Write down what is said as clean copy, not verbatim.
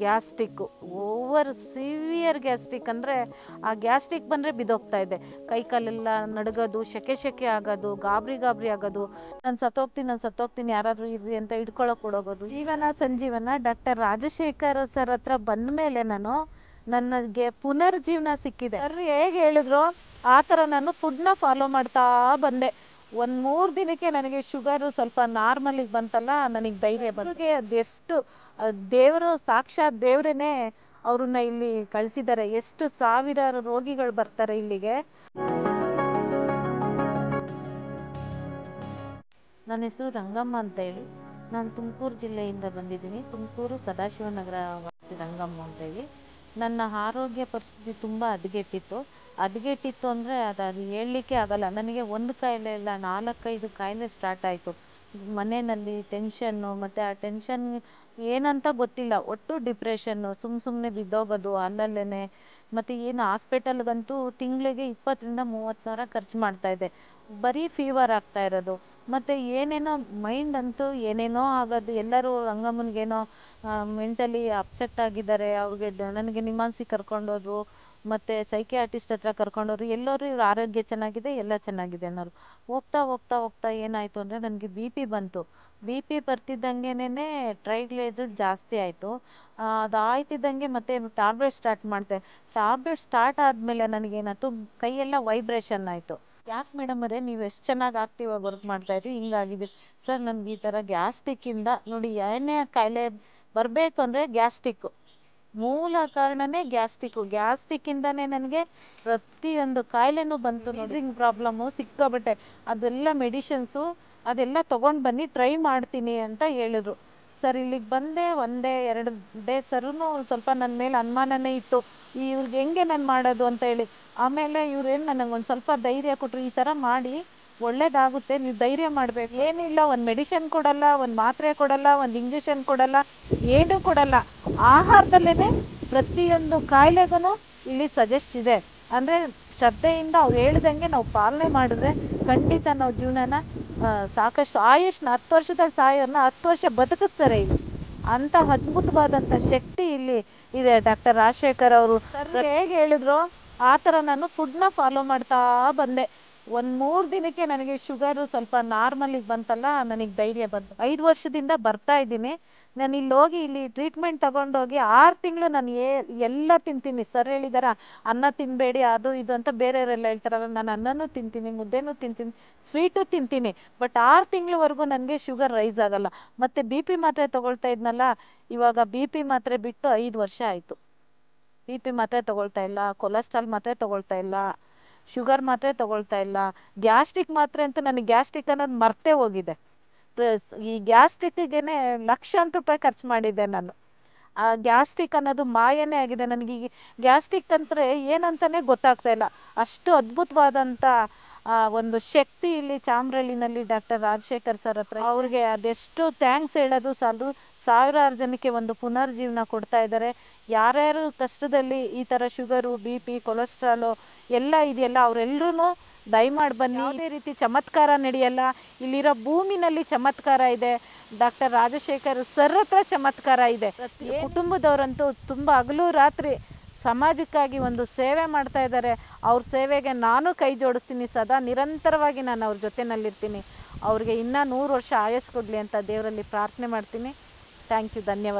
Gastric over severe gastric ಅಂದರೆ ಆ gastric ಬಂದರೆ ಬಿದ್ದೋಗ್ತಾ ಇದೆ. ಕೈ ಕಾಲೆಲ್ಲ ನಡುಗೋದು, ಸೆಕೆ ಆಗೋದು, ಗಾಬರಿ ಆಗೋದು. ನಾನು ಸತ್ತೋಗ್ತೀನಿ ಯಾರಾದರೂ ಇರ್ರಿ ಅಂತ ಹಿಡ್ಕೊಳಕ್ಕೆ ಓಡೋಗೋದು. ಜೀವನ ಸಂಜೀವನ ಡಾಕ್ಟರ್ ರಾಜಶೇಖರ್ ಸರ್ ಹತ್ರ ಬಂದ ಮೇಲೆ ನನಗೆ ಪುನರ್ಜೀವನ ಸಿಕ್ಕಿದೆ. ಸರ್ ಹೇಗೆ ಹೇಳಿದ್ರು ಆ ಥರ ನಾನು ಫುಡ್ನ ಫಾಲೋ ಮಾಡ್ತಾ ಬಂದೆ. ಒಂದು 3 ದಿನಕ್ಕೆ ನನಗೆ ಶುಗರು ಸ್ವಲ್ಪ ನಾರ್ಮಲಿಗೆ ಬಂತಲ್ಲ, ನನಗೆ ಧೈರ್ಯ ಬಂತು. ಅದೆಷ್ಟು ದೇವರು, ಸಾಕ್ಷಾತ್ ದೇವರೇನೆ ಅವ್ರನ್ನ ಇಲ್ಲಿ ಕಳಿಸಿದ್ದಾರೆ. ಎಷ್ಟು ಸಾವಿರಾರು ರೋಗಿಗಳು ಬರ್ತಾರೆ ಇಲ್ಲಿಗೆ. ನನ್ನ ಹೆಸರು ರಂಗಮ್ಮ ಅಂತ ಹೇಳಿ. ನಾನು ತುಮಕೂರು ಜಿಲ್ಲೆಯಿಂದ ಬಂದಿದ್ದೀನಿ. ತುಮಕೂರು ಸದಾಶಿವನಗರ ವಾಸಿ ರಂಗಮ್ಮ ಅಂತ ಹೇಳಿ. ನನ್ನ ಆರೋಗ್ಯ ಪರಿಸ್ಥಿತಿ ತುಂಬ ಹದಗೆಟ್ಟಿತ್ತು ಅಂದರೆ ಅದು ಹೇಳಲಿಕ್ಕೆ ಆಗಲ್ಲ. ನನಗೆ ಒಂದು ಕಾಯಿಲೆ ಇಲ್ಲ, 4-5 ಕಾಯಿಲೆ ಸ್ಟಾರ್ಟ್ ಆಯಿತು. ಮನೆಯಲ್ಲಿ ಟೆನ್ಷನ್ನು, ಮತ್ತು ಆ ಟೆನ್ಷನ್ ಏನಂತ ಗೊತ್ತಿಲ್ಲ, ಒಟ್ಟು ಡಿಪ್ರೆಷನ್ನು, ಸುಮ್ಮನೆ ಬಿದ್ದೋಗೋದು ಅಲ್ಲಲ್ಲೇ. ಮತ್ತು ಏನು ಹಾಸ್ಪಿಟಲ್ಗಂತೂ ತಿಂಗಳಿಗೆ 20-30 ಸಾವಿರ ಖರ್ಚು ಮಾಡ್ತಾಯಿದ್ದೆ. ಬರೀ ಫೀವರ್ ಆಗ್ತಾ ಇರೋದು. ಮತ್ತು ಏನೇನೋ ಮೈಂಡ್ ಅಂತೂ ಏನೇನೋ ಆಗೋದು. ಎಲ್ಲರೂ ರಂಗಮ್ಮನಿಗೇನೋ ಮೆಂಟಲಿ ಅಪ್ಸೆಟ್ ಆಗಿದ್ದಾರೆ, ಅವ್ರಿಗೆ ನನಗೆ ನಿಮಾನ್ಸಿ ಕರ್ಕೊಂಡೋದ್ರು, ಮತ್ತು ಸೈಕಿಯಾಟಿಸ್ಟ್ ಹತ್ರ ಕರ್ಕೊಂಡೋದ್ರು. ಎಲ್ಲರೂ ಇವ್ರ ಆರೋಗ್ಯ ಚೆನ್ನಾಗಿದೆ, ಎಲ್ಲ ಚೆನ್ನಾಗಿದೆ ಅನ್ನೋರು. ಹೋಗ್ತಾ ಏನಾಯಿತು ಅಂದರೆ ನನಗೆ BP ಬಂತು. BP ಬರ್ತಿದ್ದಂಗೆನೇ ಟ್ರೈಗ್ಲಿಸರೈಡ್ ಜಾಸ್ತಿ ಆಯಿತು. ಅದಾಯ್ತಿದ್ದಂಗೆ ಮತ್ತೆ ಟ್ಯಾಬ್ಲೆಟ್ ಸ್ಟಾರ್ಟ್ ಮಾಡಿದೆ. ಟ್ಯಾಬ್ಲೆಟ್ ಸ್ಟಾರ್ಟ್ ಆದಮೇಲೆ ನನಗೇನಾಯ್ತು, ಕೈಯೆಲ್ಲ ವೈಬ್ರೇಷನ್ ಆಯಿತು. ಯಾಕೆ ಮೇಡಮ್ ಅವರೇ ನೀವು ಎಷ್ಟು ಚೆನ್ನಾಗಿ ಆಗಿ ವರ್ಕ್ ಮಾಡ್ತಾಯಿದ್ರಿ, ಹಿಂಗಾಗಿದೆ ಸರ್? ನನಗೆ ಈ ಥರ ಗ್ಯಾಸ್ಟ್ರಿಕ್ಕಿಂದ ನೋಡಿ, ಏನೇ ಕಾಯಿಲೆ ಬರಬೇಕು ಅಂದರೆ ಗ್ಯಾಸ್ಟ್ರಿಕ್ಕು ಮೂಲ ಕಾರಣನೇ ಗ್ಯಾಸ್ಟ್ರಿಕ್ಕಿಂದನೇ ನನಗೆ ಪ್ರತಿಯೊಂದು ಕಾಯಿಲೆನೂ ಬಂತು. ವೀಸಿಂಗ್ ಪ್ರಾಬ್ಲಮ್ಮು ಸಿಕ್ಕಾಬಟ್ಟೆ. ಅದೆಲ್ಲ ಮೆಡಿಷನ್ಸು ಅದೆಲ್ಲ ತೊಗೊಂಡು ಬನ್ನಿ, ಟ್ರೈ ಮಾಡ್ತೀನಿ ಅಂತ ಹೇಳಿದ್ರು. ಸರ್ ಇಲ್ಲಿಗೆ ಬಂದೆ 1-2 ಡೇಸ್ ಸರೂ ಸ್ವಲ್ಪ ನನ್ನ ಮೇಲೆ ಅನುಮಾನನೇ ಇತ್ತು, ಇವ್ರಿಗೆ ಹೆಂಗೆ ನಾನು ಮಾಡೋದು ಅಂತ ಹೇಳಿ. ಆಮೇಲೆ ಇವ್ರೇನು ನನಗೊಂದು ಸ್ವಲ್ಪ ಧೈರ್ಯ ಕೊಟ್ಟರು, ಈ ಥರ ಮಾಡಿ ಒಳ್ಳೇದಾಗುತ್ತೆ, ನೀವು ಧೈರ್ಯ ಮಾಡಬೇಕು. ಏನಿಲ್ಲ, ಒಂದು ಮೆಡಿಷನ್ ಕೊಡಲ್ಲ, ಒಂದು ಮಾತ್ರೆ ಕೊಡಲ್ಲ, ಒಂದು ಇಂಜೆಕ್ಷನ್ ಕೊಡಲ್ಲ, ಏನೂ ಕೊಡಲ್ಲ. ಆಹಾರದಲ್ಲೇ ಪ್ರತಿಯೊಂದು ಕಾಯಿಲೆಗೂ ಇಲ್ಲಿ ಸಜೆಸ್ಟ್ ಇದೆ. ಅಂದರೆ ಶ್ರದ್ಧೆಯಿಂದ ಅವ್ರು ಹೇಳ್ದಂಗೆ ನಾವು ಪಾಲನೆ ಮಾಡಿದ್ರೆ ಖಂಡಿತ ನಾವು ಜೀವನನ ಸಾಕಷ್ಟು ಆಯುಷ್ನ 10 ವರ್ಷದಲ್ಲಿ ಸಾಯೋರ್ನ 10 ವರ್ಷ ಬದುಕಿಸ್ತಾರೆ ಇಲ್ಲಿ. ಅಂಥ ಅದ್ಭುತವಾದಂಥ ಶಕ್ತಿ ಇಲ್ಲಿ ಇದೆ ಡಾಕ್ಟರ್ ರಾಜಶೇಖರ್ ಅವರು. ಹೇಗೆ ಹೇಳಿದ್ರು ಆ ಥರ ನಾನು ಫುಡ್ನ ಫಾಲೋ ಮಾಡ್ತಾ ಬಂದೆ. ಒಂದು 3 ದಿನಕ್ಕೆ ನನಗೆ ಶುಗರು ಸ್ವಲ್ಪ ನಾರ್ಮಲಿಗೆ ಬಂತಲ್ಲ, ನನಗೆ ಧೈರ್ಯ ಬಂತು. 5 ವರ್ಷದಿಂದ ಬರ್ತಾ ಇದ್ದೀನಿ. ನಾನು ಇಲ್ಲಿ ಟ್ರೀಟ್ಮೆಂಟ್ ತಗೊಂಡೋಗಿ 6 ತಿಂಗಳು ನಾನು ಎಲ್ಲ ತಿಂತೀನಿ. ಸರ್ ಹೇಳಿದಾರ ಅನ್ನ ತಿನ್ನಬೇಡಿ ಅದು ಇದು ಅಂತ ಬೇರೆಯವರೆಲ್ಲ ಹೇಳ್ತಾರಲ್ಲ, ನಾನು ಅನ್ನನೂ ತಿಂತೀನಿ, ಮುದ್ದೆನೂ ತಿಂತೀನಿ, ಸ್ವೀಟು ತಿಂತೀನಿ. ಬಟ್ 6 ತಿಂಗಳವರೆಗೂ ನನಗೆ ಶುಗರ್ ರೈಸ್ ಆಗಲ್ಲ. ಮತ್ತು BP ಮಾತ್ರೆ ತೊಗೊಳ್ತಾ ಇದ್ನಲ್ಲ, ಇವಾಗ BP ಮಾತ್ರೆ ಬಿಟ್ಟು 5 ವರ್ಷ ಆಯಿತು. BP ಮಾತ್ರೆ ತೊಗೊಳ್ತಾ ಇಲ್ಲ, ಕೊಲೆಸ್ಟ್ರಾಲ್ ಮಾತ್ರೆ ತೊಗೊಳ್ತಾ ಇಲ್ಲ, ಶುಗರ್ ಮಾತ್ರೆ ತೊಗೊಳ್ತಾ ಇಲ್ಲ. ಗ್ಯಾಸ್ಟ್ರಿಕ್ ಮಾತ್ರೆ ಅಂತೂ ನನಗೆ ಗ್ಯಾಸ್ಟ್ರಿಕ್ ಅನ್ನೋದು ಮರ್ತೇ ಹೋಗಿದೆ. ಈ ಗ್ಯಾಸ್ಟ್ರಿಕ್ಕಿಗೆ ಲಕ್ಷಾಂತರ ರೂಪಾಯಿ ಖರ್ಚು ಮಾಡಿದ್ದೆ ನಾನು. ಆ ಗ್ಯಾಸ್ಟ್ರಿಕ್ ಅನ್ನೋದು ಮಾಯನೇ ಆಗಿದೆ ನನಗೆ. ಈಗ ಗ್ಯಾಸ್ಟ್ರಿಕ್ ಅಂದರೆ ಏನಂತಾನೆ ಗೊತ್ತಾಗ್ತಾ ಇಲ್ಲ. ಅಷ್ಟು ಅದ್ಭುತವಾದಂಥ ಒಂದು ಶಕ್ತಿ ಇಲ್ಲಿ ಚಾಮರಹಳ್ಳಿನಲ್ಲಿ ಡಾಕ್ಟರ್ ರಾಜಶೇಖರ್ ಸರ್ ಹತ್ರ. ಅವ್ರಿಗೆ ಅದೆಷ್ಟು ಥ್ಯಾಂಕ್ಸ್ ಹೇಳೋದು ಸಾಲದು. ಸಾವಿರಾರು ಜನಕ್ಕೆ ಒಂದು ಪುನರ್ಜೀವನ ಕೊಡ್ತಾ ಇದ್ದಾರೆ. ಯಾರ್ಯಾರು ಕಷ್ಟದಲ್ಲಿ ಈ ಥರ ಶುಗರು, BP, ಕೊಲೆಸ್ಟ್ರಾಲು ಎಲ್ಲ ಇದೆಯಲ್ಲ, ಅವರೆಲ್ಲರೂ ದಯಮಾಡಿ ಬನ್ನಿ. ಯಾವುದೇ ರೀತಿ ಚಮತ್ಕಾರ ನಡೆಯಲ್ಲ, ಇಲ್ಲಿರೋ ಭೂಮಿನಲ್ಲಿ ಚಮತ್ಕಾರ ಇದೆ. ಡಾಕ್ಟರ್ ರಾಜಶೇಖರ್ ಸರ್ ಹತ್ರ ಚಮತ್ಕಾರ ಇದೆ. ಕುಟುಂಬದವರಂತೂ ತುಂಬ ಹಗಲು ರಾತ್ರಿ ಸಮಾಜಕ್ಕಾಗಿ ಒಂದು ಸೇವೆ ಮಾಡ್ತಾ ಇದ್ದಾರೆ. ಅವ್ರ ಸೇವೆಗೆ ನಾನು ಕೈ ಜೋಡಿಸ್ತೀನಿ. ಸದಾ ನಿರಂತರವಾಗಿ ನಾನು ಅವ್ರ ಜೊತೆನಲ್ಲಿರ್ತೀನಿ. ಅವ್ರಿಗೆ ಇನ್ನೂ 100 ವರ್ಷ ಆಯಸ್ಸು ಕೊಡಲಿ ಅಂತ ದೇವರಲ್ಲಿ ಪ್ರಾರ್ಥನೆ ಮಾಡ್ತೀನಿ. ಥ್ಯಾಂಕ್ ಯು, ಧನ್ಯವಾದ.